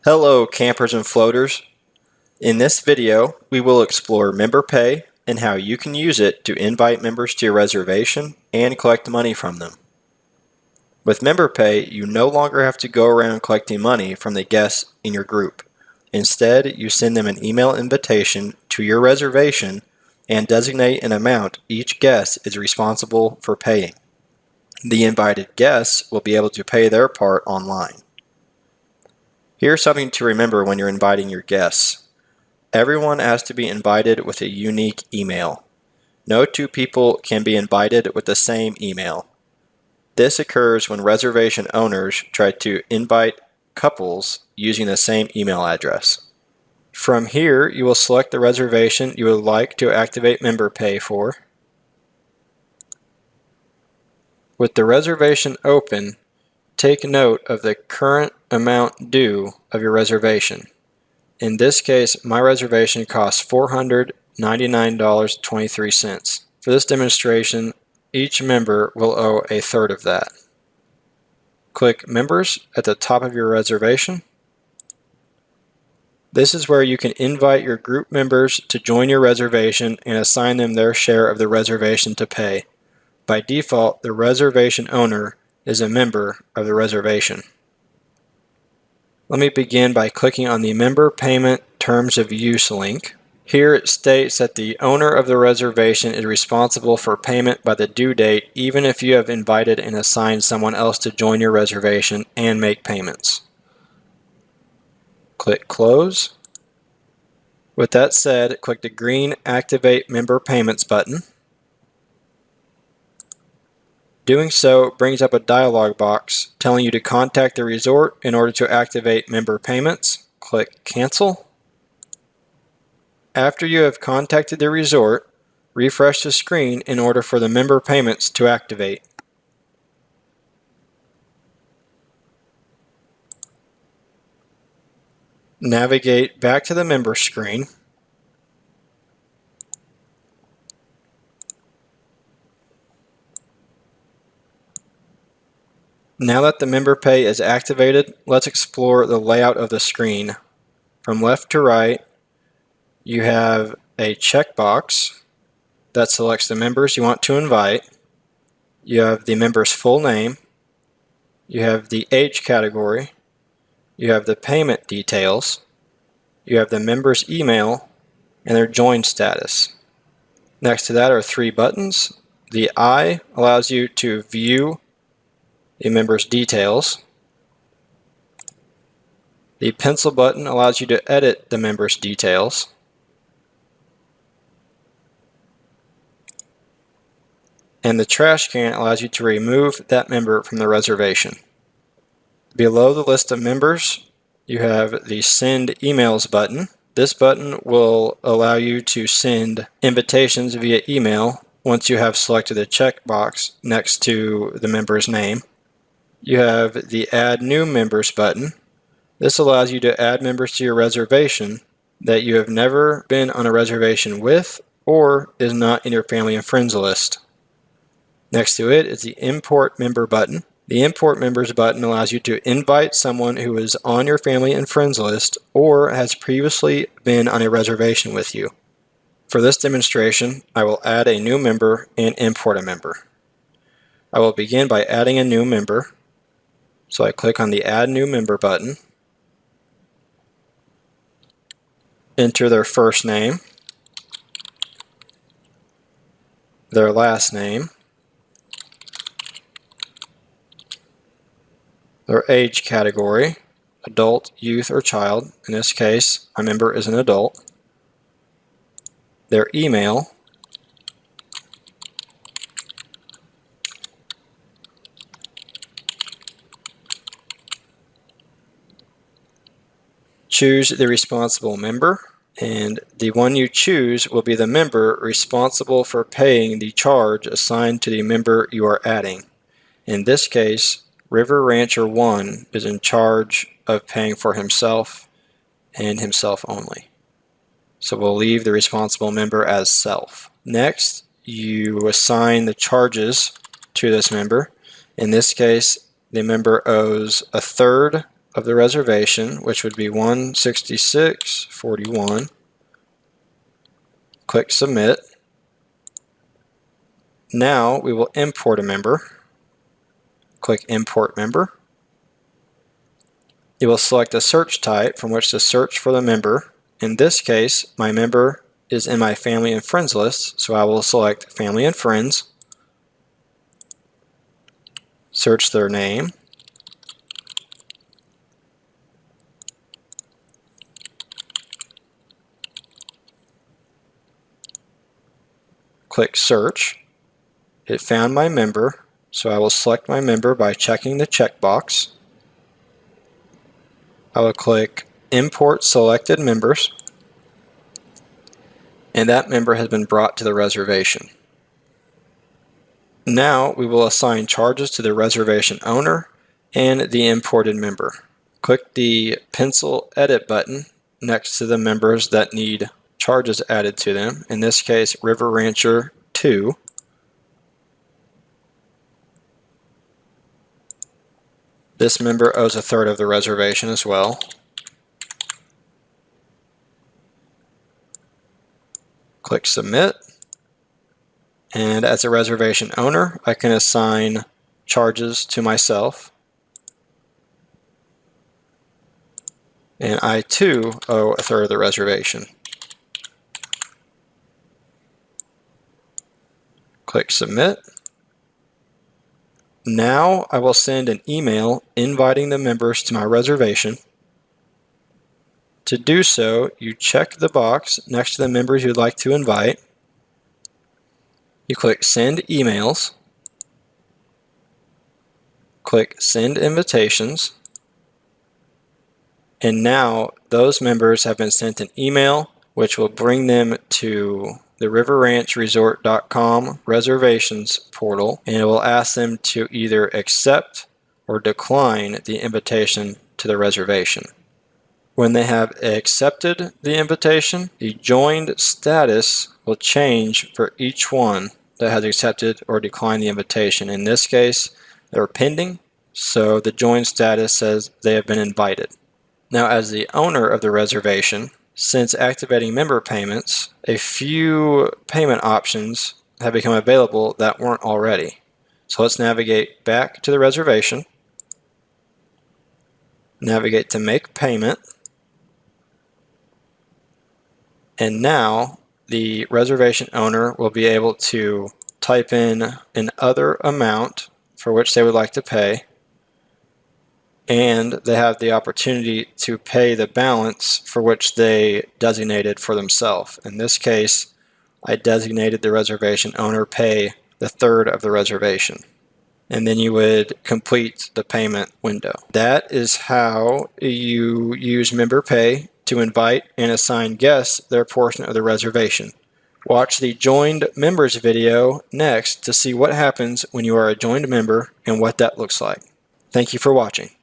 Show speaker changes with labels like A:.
A: Hello campers and floaters. In this video, we will explore member pay and how you can use it to invite members to your reservation and collect money from them. With member pay, you no longer have to go around collecting money from the guests in your group. Instead, you send them an email invitation to your reservation and designate an amount each guest is responsible for paying. The invited guests will be able to pay their part online. Here's something to remember when you're inviting your guests. Everyone has to be invited with a unique email. No two people can be invited with the same email. This occurs when reservation owners try to invite couples using the same email address. From here, you will select the reservation you would like to activate member pay for. With the reservation open, take note of the current amount due of your reservation. In this case, my reservation costs $499.23. For this demonstration, each member will owe a third of that. Click Members at the top of your reservation. This is where you can invite your group members to join your reservation and assign them their share of the reservation to pay. By default, the reservation owner is a member of the reservation. Let me begin by clicking on the Member Payment Terms of Use link. Here it states that the owner of the reservation is responsible for payment by the due date even if you have invited and assigned someone else to join your reservation and make payments. Click Close. With that said, click the green Activate Member Payments button. Doing so brings up a dialog box telling you to contact the resort in order to activate member payments. Click Cancel. After you have contacted the resort, refresh the screen in order for the member payments to activate. Navigate back to the member screen. Now that the member pay is activated, let's explore the layout of the screen. From left to right, you have a checkbox that selects the members you want to invite. You have the member's full name. You have the age category. You have the payment details. You have the member's email and their join status. Next to that are three buttons. The I allows you to view the member's details. The pencil button allows you to edit the member's details. And the trash can allows you to remove that member from the reservation. Below the list of members, you have the Send Emails button. This button will allow you to send invitations via email once you have selected a checkbox next to the member's name. You have the Add New Members button. This allows you to add members to your reservation that you have never been on a reservation with or is not in your family and friends list. Next to it is the Import Member button. The Import Members button allows you to invite someone who is on your family and friends list or has previously been on a reservation with you. For this demonstration, I will add a new member and import a member. I will begin by adding a new member. So I click on the Add New Member button, enter their first name, their last name, their age category, adult, youth, or child. In this case, my member is an adult, their email, choose the responsible member, and the one you choose will be the member responsible for paying the charge assigned to the member you are adding. In this case, River Rancher 1 is in charge of paying for himself and himself only. So we'll leave the responsible member as self. Next, you assign the charges to this member. In this case, the member owes a third of the reservation, which would be 166.41. Click Submit. Now we will import a member. Click Import Member. You will select a search type from which to search for the member. In this case, my member is in my family and friends list, so I will select Family and Friends. Search their name. Click Search. It found my member, so I will select my member by checking the checkbox. I will click Import Selected Members, and that member has been brought to the reservation. Now we will assign charges to the reservation owner and the imported member. Click the pencil edit button next to the members that need charges added to them, in this case River Rancher 2. This member owes 1/3 of the reservation as well. Click Submit. And as a reservation owner, I can assign charges to myself. And I too owe 1/3 of the reservation. Click Submit. Now I will send an email inviting the members to my reservation. To do so, you check the box next to the members you'd like to invite. You click Send Emails. Click Send Invitations. And now those members have been sent an email which will bring them to the riverranchresort.com reservations portal, and it will ask them to either accept or decline the invitation to the reservation. When they have accepted the invitation, the joined status will change for each one that has accepted or declined the invitation. In this case, they're pending, so the joined status says they have been invited. Now, as the owner of the reservation, since activating member payments, a few payment options have become available that weren't already. So let's navigate back to the reservation, navigate to Make Payment, and now the reservation owner will be able to type in an other amount for which they would like to pay, and they have the opportunity to pay the balance for which they designated for themselves. In this case, I designated the reservation owner pay 1/3 of the reservation, and then you would complete the payment window. That is how you use member pay to invite and assign guests their portion of the reservation. Watch the joined members video next to see what happens when you are a joined member and what that looks like. Thank you for watching.